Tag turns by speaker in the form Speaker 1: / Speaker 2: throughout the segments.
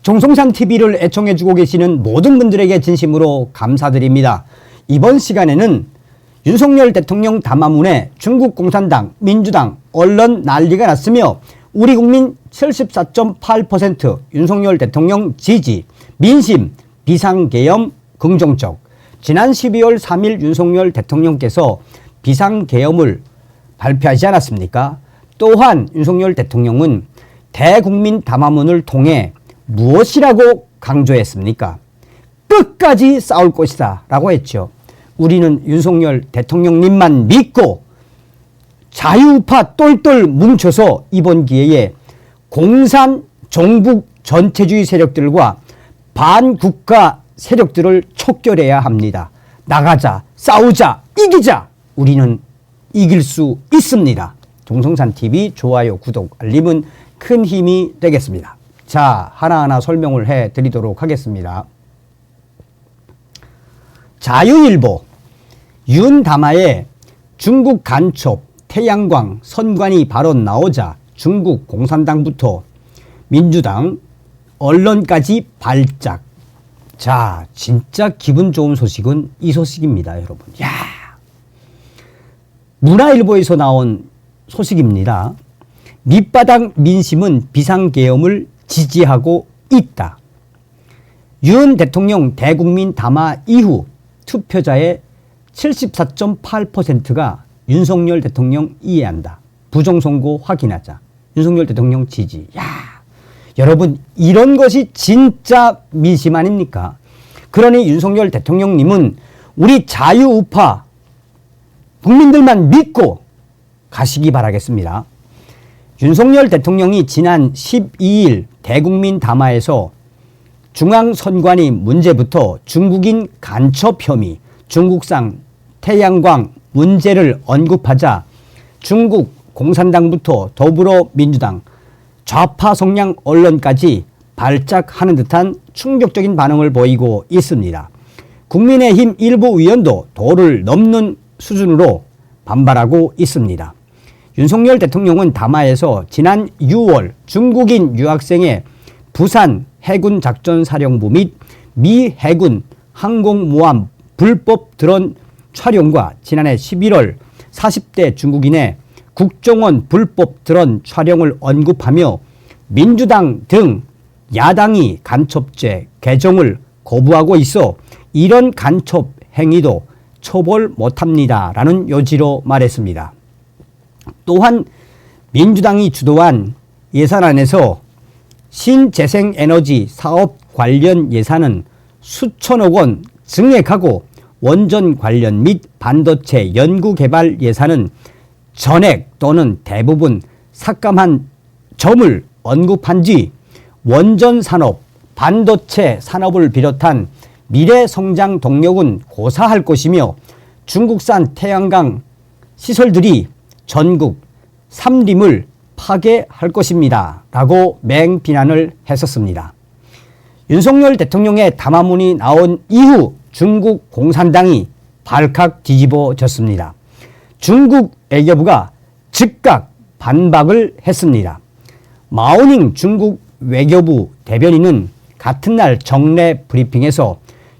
Speaker 1: 정성산 TV를 애청해주고 계시는 모든 분들에게 진심으로 감사드립니다. 이번 시간에는 윤석열 대통령 담화문에 중국 공산당, 민주당, 언론 난리가 났으며 우리 국민 74.8% 윤석열 대통령 지지, 민심, 비상계엄 긍정적. 지난 12월 3일 윤석열 대통령께서 비상계엄을 발표하지 않았습니까? 또한 윤석열 대통령은 대국민 담화문을 통해 무엇이라고 강조했습니까? 끝까지 싸울 것이다 라고 했죠. 우리는 윤석열 대통령님만 믿고 자유우파 똘똘 뭉쳐서 이번 기회에 공산 종북 전체주의 세력들과 반국가 세력들을 촉결해야 합니다. 나가자, 싸우자, 이기자. 우리는 이길 수 있습니다. 정성산TV 좋아요, 구독, 알림은 큰 힘이 되겠습니다. 자, 하나하나 설명을 해드리도록 하겠습니다. 자유일보, 윤 담화에 중국 간첩, 태양광, 선관위 발언 나오자 중국 공산당부터 민주당, 언론까지 발작. 자, 진짜 기분 좋은 소식은 이 소식입니다, 여러분. 야, 문화일보에서 나온 소식입니다. 밑바닥 민심은 비상계엄을 지지하고 있다. 윤 대통령 대국민 담화 이후 투표자의 74.8%가 윤석열 대통령 이해한다. 부정선거 확인하자. 윤석열 대통령 지지. 야, 여러분, 이런 것이 진짜 민심 아닙니까? 그러니 윤석열 대통령님은 우리 자유우파 국민들만 믿고 가시기 바라겠습니다. 윤석열 대통령이 지난 12일 대국민 담화에서 중앙선관위 문제부터 중국인 간첩 혐의, 중국산 태양광 문제를 언급하자 중국 공산당부터 더불어민주당, 좌파 성향 언론까지 발작하는 듯한 충격적인 반응을 보이고 있습니다. 국민의힘 일부 의원도 도를 넘는 수준으로 반발하고 있습니다. 윤석열 대통령은 담화에서 지난 6월 중국인 유학생의 부산 해군 작전사령부 및 미 해군 항공모함 불법 드론 촬영과 지난해 11월 40대 중국인의 국정원 불법 드론 촬영을 언급하며 민주당 등 야당이 간첩죄 개정을 거부하고 있어 이런 간첩 행위도 처벌 못합니다 라는 요지로 말했습니다. 또한 민주당이 주도한 예산안에서 신재생에너지 사업 관련 예산은 수천억 원 증액하고 원전 관련 및 반도체 연구개발 예산은 전액 또는 대부분 삭감한 점을 언급한 뒤 원전 산업, 반도체 산업을 비롯한 미래 성장 동력은 고사할 것이며 중국산 태양광 시설들이 전국 삼림을 파괴할 것입니다 라고 맹비난을 했었습니다. 윤석열 대통령의 담화문이 나온 이후 중국 공산당이 발칵 뒤집어졌습니다. 중국 외교부가 즉각 반박을 했습니다. 마오닝 중국 외교부 대변인은 같은 날 정례 브리핑에서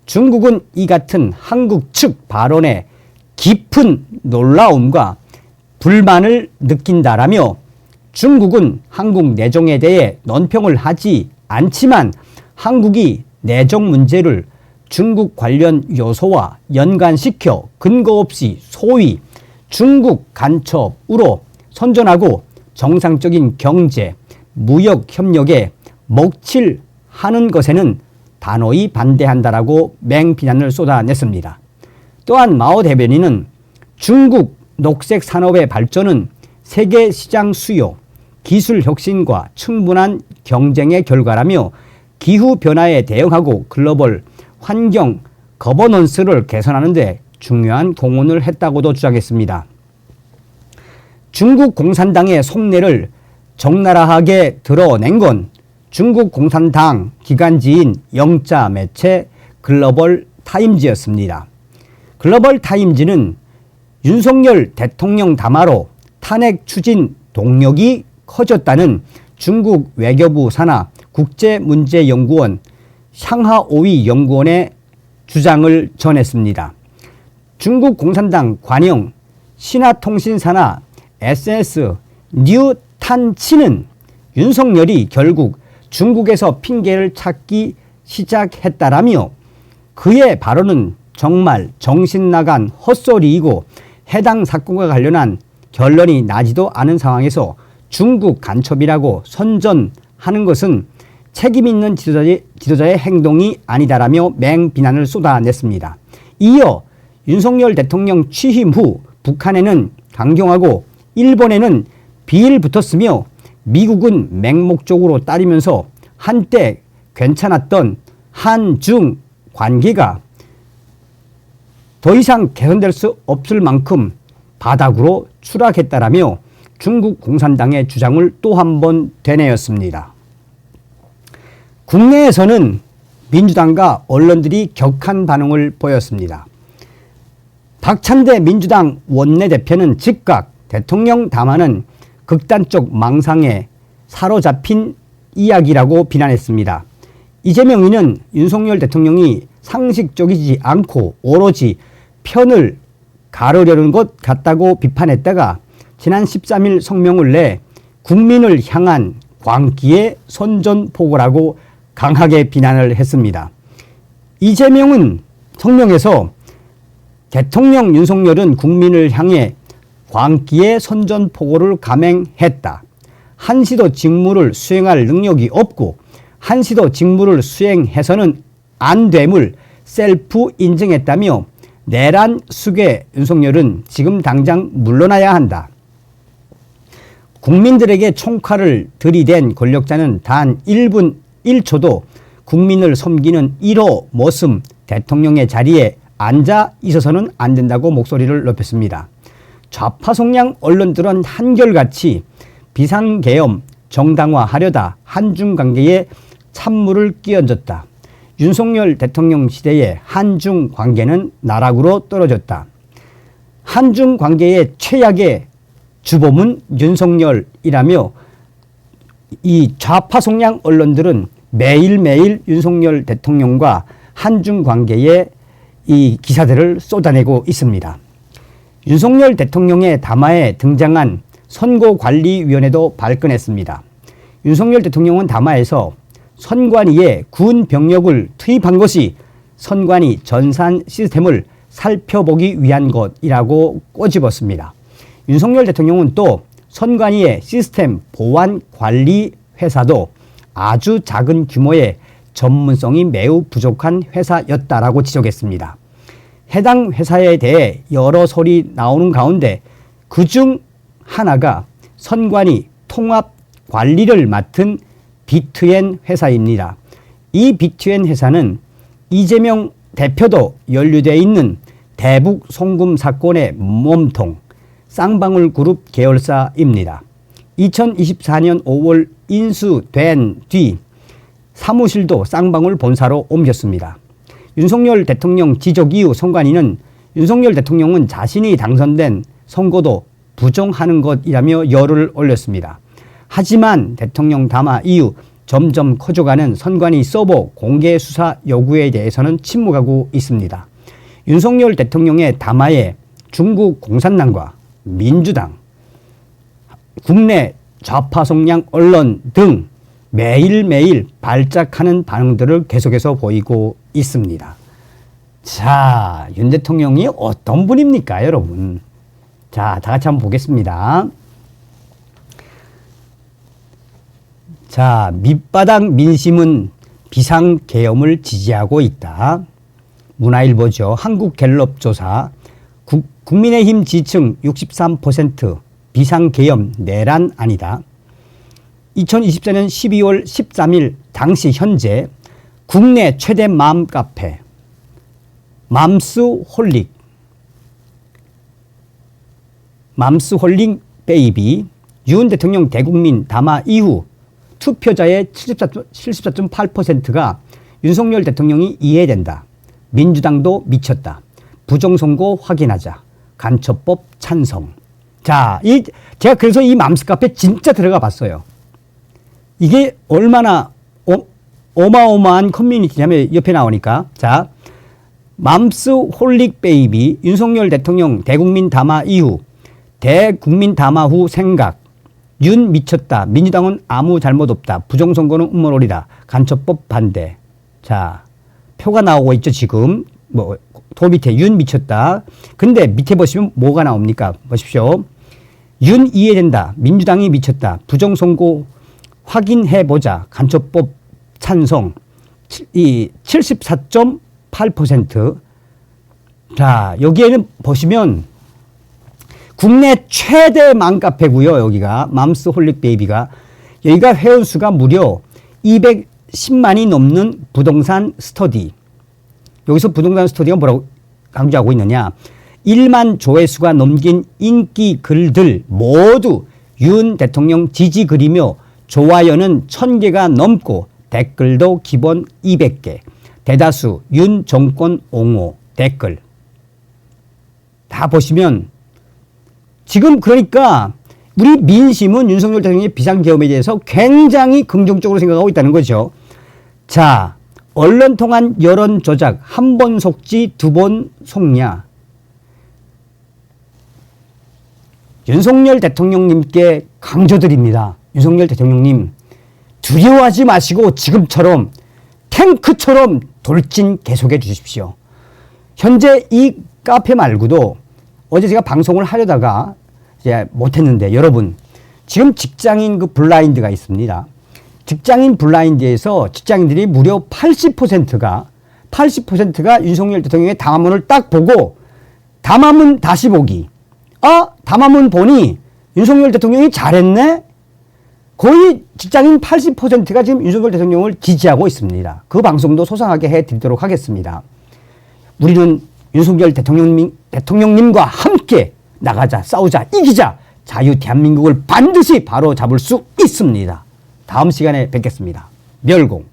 Speaker 1: 중국은 이 같은 한국 측 발언에 깊은 놀라움과 불만을 느낀다라며 중국은 한국 내정에 대해 논평을 하지 않지만 한국이 내정 문제를 중국 관련 요소와 연관시켜 근거 없이 소위 중국 간첩으로 선전하고 정상적인 경제, 무역 협력에 먹칠하는 것에는 단호히 반대한다라고 맹비난을 쏟아냈습니다. 또한 마오 대변인은 중국 녹색 산업의 발전은 세계 시장 수요, 기술 혁신과 충분한 경쟁의 결과라며 기후변화에 대응하고 글로벌 환경 거버넌스를 개선하는 데 중요한 공헌을 했다고도 주장했습니다. 중국 공산당의 속내를 적나라하게 드러낸 건 중국 공산당 기간지인 영자 매체 글로벌 타임즈였습니다. 글로벌 타임즈는 윤석열 대통령 담화로 탄핵 추진 동력이 커졌다는 중국 외교부 산하 국제문제연구원 샹하오이 연구원의 주장을 전했습니다. 중국 공산당 관영 신화통신사나 SNS 뉴탄치는 윤석열이 결국 중국에서 핑계를 찾기 시작했다라며 그의 발언은 정말 정신나간 헛소리이고 해당 사건과 관련한 결론이 나지도 않은 상황에서 중국 간첩이라고 선전하는 것은 책임 있는 지도자의 행동이 아니다라며 맹비난을 쏟아냈습니다. 이어 윤석열 대통령 취임 후 북한에는 강경하고 일본에는 비일붙었으며 미국은 맹목적으로 따르면서 한때 괜찮았던 한중 관계가 더 이상 개선될 수 없을 만큼 바닥으로 추락했다라며 중국 공산당의 주장을 또 한 번 되뇌었습니다. 국내에서는 민주당과 언론들이 격한 반응을 보였습니다. 박찬대 민주당 원내대표는 즉각 대통령 담화는 극단적 망상에 사로잡힌 이야기라고 비난했습니다. 이재명이는 윤석열 대통령이 상식적이지 않고 오로지 편을 가르려는 것 같다고 비판했다가 지난 13일 성명을 내 국민을 향한 광기의 선전포고라고 강하게 비난을 했습니다. 이재명은 성명에서 대통령 윤석열은 국민을 향해 광기의 선전포고를 감행했다. 한시도 직무를 수행할 능력이 없고 한시도 직무를 수행해서는 안 됨을 셀프 인정했다며 내란 수괴 윤석열은 지금 당장 물러나야 한다. 국민들에게 총칼을 들이댄 권력자는 단 1분 1초도 국민을 섬기는 1호 모습 대통령의 자리에 앉아 있어서는 안 된다고 목소리를 높였습니다. 좌파 성향 언론들은 한결같이 비상계엄 정당화하려다 한중 관계에 찬물을 끼얹었다. 윤석열 대통령 시대의 한중 관계는 나락으로 떨어졌다. 한중 관계의 최악의 주범은 윤석열이라며 이 좌파 성향 언론들은 매일매일 윤석열 대통령과 한중 관계에 이 기사들을 쏟아내고 있습니다. 윤석열 대통령의 담화에 등장한 선거관리위원회도 발끈했습니다. 윤석열 대통령은 담화에서 선관위에 군 병력을 투입한 것이 선관위 전산 시스템을 살펴보기 위한 것이라고 꼬집었습니다. 윤석열 대통령은 또 선관위의 시스템 보안 관리 회사도 아주 작은 규모의 전문성이 매우 부족한 회사였다라고 지적했습니다. 해당 회사에 대해 여러 소리 나오는 가운데 그중 하나가 선관위 통합 관리를 맡은 B2N 회사입니다. 이 B2N 회사는 이재명 대표도 연루되어 있는 대북 송금 사건의 몸통 쌍방울 그룹 계열사입니다. 2024년 5월 인수된 뒤 사무실도 쌍방울 본사로 옮겼습니다. 윤석열 대통령 지적 이후 선관위는 윤석열 대통령은 자신이 당선된 선거도 부정하는 것이라며 열을 올렸습니다. 하지만 대통령 담화 이후 점점 커져가는 선관위 서버 공개 수사 요구에 대해서는 침묵하고 있습니다. 윤석열 대통령의 담화에 중국 공산당과 민주당, 국내 좌파 성향 언론 등 매일매일 발작하는 반응들을 계속해서 보이고 있습니다. 자, 윤 대통령이 어떤 분입니까, 여러분? 자, 다 같이 한번 보겠습니다. 자, 밑바닥 민심은 비상계엄을 지지하고 있다. 문화일보죠. 한국갤럽 조사. 국민의힘 지지층 63% 비상계엄 내란 아니다. 2024년 12월 13일 당시 현재 국내 최대 맘카페 맘스홀릭 베이비 윤 대통령 대국민 담화 이후 투표자의 74.8%가 윤석열 대통령이 이해된다. 민주당도 미쳤다. 부정선거 확인하자. 간첩법 찬성. 자, 제가 그래서 이 맘스카페 진짜 들어가 봤어요. 이게 얼마나 어마어마한 커뮤니티 하면 옆에 나오니까. 자, 맘스 홀릭 베이비, 윤석열 대통령 대국민 담화 이후, 대국민 담화 후 생각, 윤 미쳤다, 민주당은 아무 잘못 없다, 부정선거는 음모론이다, 간첩법 반대. 자, 표가 나오고 있죠, 지금. 뭐, 도 밑에 윤 미쳤다. 근데 밑에 보시면 뭐가 나옵니까? 보십시오. 윤 이해된다, 민주당이 미쳤다, 부정선거 확인해보자, 간첩법 찬성, 이 74.8%. 자, 여기에는 보시면 국내 최대 맘카페고요. 여기가 맘스 홀릭 베이비가. 여기가 회원수가 무려 210만이 넘는 부동산 스터디. 여기서 부동산 스터디가 뭐라고 강조하고 있느냐. 1만 조회수가 넘긴 인기 글들 모두 윤 대통령 지지 글이며 좋아요는 1000개가 넘고 댓글도 기본 200개. 대다수 윤 정권 옹호 댓글. 다 보시면 지금 그러니까 우리 민심은 윤석열 대통령의 비상계엄에 대해서 굉장히 긍정적으로 생각하고 있다는 거죠. 자, 언론 통한 여론 조작 한 번 속지 두 번 속냐. 윤석열 대통령님께 강조드립니다. 윤석열 대통령님, 두려워하지 마시고 지금처럼 탱크처럼 돌진 계속해 주십시오. 현재 이 카페 말고도 어제 제가 방송을 하려다가 이제 못했는데, 여러분 지금 직장인 그 블라인드가 있습니다. 직장인 블라인드에서 직장인들이 무려 80%가 윤석열 대통령의 담화문을 딱 보고 담화문 다시 보기. 담화문 보니 윤석열 대통령이 잘했네? 거의 직장인 80%가 지금 윤석열 대통령을 지지하고 있습니다. 그 방송도 소상하게 해드리도록 하겠습니다. 우리는 윤석열 대통령님과 함께 나가자, 싸우자, 이기자, 자유 대한민국을 반드시 바로 잡을 수 있습니다. 다음 시간에 뵙겠습니다. 멸공.